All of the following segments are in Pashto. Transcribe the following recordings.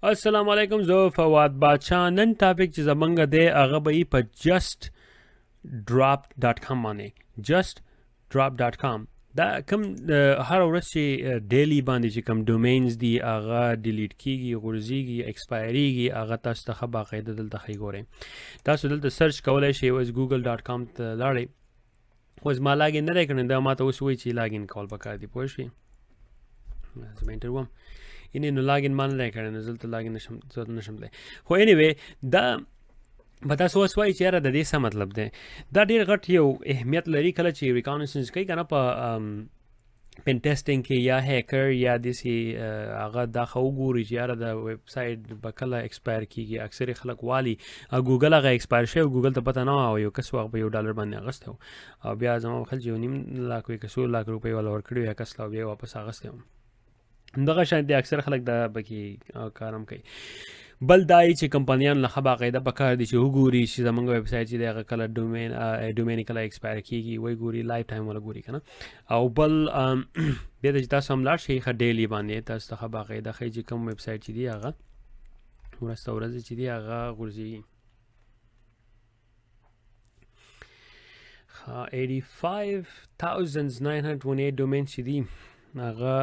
السلام علیکم، زه فواد باچا. نن ټاپک چې زمونږ دی هغه به یي په just drop .com باندې. just drop .com دا کوم هر ورځ چې ډیلی باندې چې کوم ډومینز دي هغه ډیلیټ کیږي، غورځیږي، ایکسپایریږي، هغه تاسو ته ښه باقاعده دلته ښیي. ګورئ تاسو دلته سرچ کولی شئ، اوس google.com ته لاړئ. اوس ما لاګین نه دی کړی، دا ما ته اوس وایي چې لاګین کول پکار دي. پوه شوې؟ زه به انټر وم یعنې نو لاګین ما نه دی کړی، نو دلته لاګین نشم تللی. خو انیوې دا به تاسو اوس وایي چې یاره د دې څه مطلب دی. دا ډېر غټ یو اهمیت لري کله چې ریکانسنس کوي که نه په پین ټیسټینګ کې یا هیکر یا داسې هغه دا ښه وګوري چې یاره د ویب سایټ به کله ایکسپایر کېږي. اکثر خلک والي ګوګل هغه ایکسپایر شوی، ګوګل ته پته نه وه، او یو کس هغه په $1 باندې اخیستی و، او بیا زما خل چې 1.5 لاک وي که 100 لاک روپۍ والا ورکړي وي کس ته، او بیا یې واپس اخیستی و. دغه شان دي اکثر خلک دا پکې کار هم کوي. بل دا یي چې کمپنیانو له ښه باقاعده پکار دي چې وګوري چې زمونږ ویب سایټ چې دی هغه کله ډومین کله ایکسپایر کېږي، وایي ګوري لایف ټایم والا ګوري که نه. او بل بیا د چې تاسو هم لاړ شئ ښه ډیلی باندې، تاسو ته ښه باقاعده ښیي چې کوم ویب سایټ چې دی هغه ورځ ته ورځ چې دی هغه غورځېږي. 85,928 ډومین چې دي هغه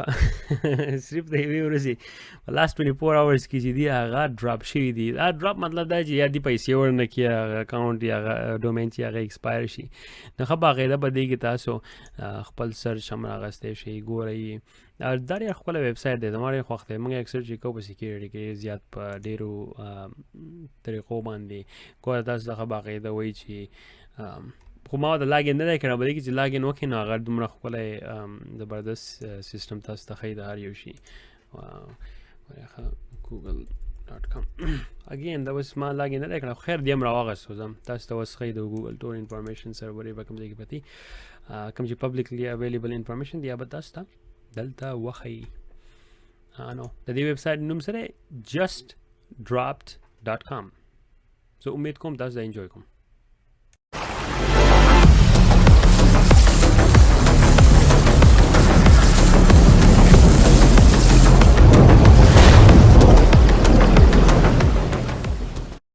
صرف د یوې ورځې په لاست 24 hours کې چې دي هغه ډراپ شوي دي. دا ډراپ مطلب دا چې یا دې پیسې ورنه کړي، هغه اکاونټ یا هغه ډومین چې هغه ایکسپایر شي. نو ښه باقاعده په دې کې تاسو خپل سرچ هم راغستی شئ، ګورئ. دا ډېر ښکلی ویب سایټ دی، زما ډېر خوښ دی. موږ اکثر چې کوو په سیکیورټي کې زیات په ډېرو طریقو باندې کوه. تاسو ته ښه باقاعده وایي چې خو ما د لاګین نه دی کړی، په دې کې چې لاګین وکړې نو هغه دومره ښکلی زبردست سیسټم تاسو ته ښیي د هر یو شي. google.com اګین دا اوس ما لاګین نه دی کړی، خو خیر دې هم راواغستو زم تاسو ته اوس ښیي د ګوګل ټول انفارمیشن سرورې به کوم ځای کې پتي کوم چې پبلیکلی اویلیبل انفارمیشن دی به تاسو ته دلته وښیي. نو د دې ویب سایټ نوم سره just dropped.com. زه امید کوم تاسو دا انجوی کوم.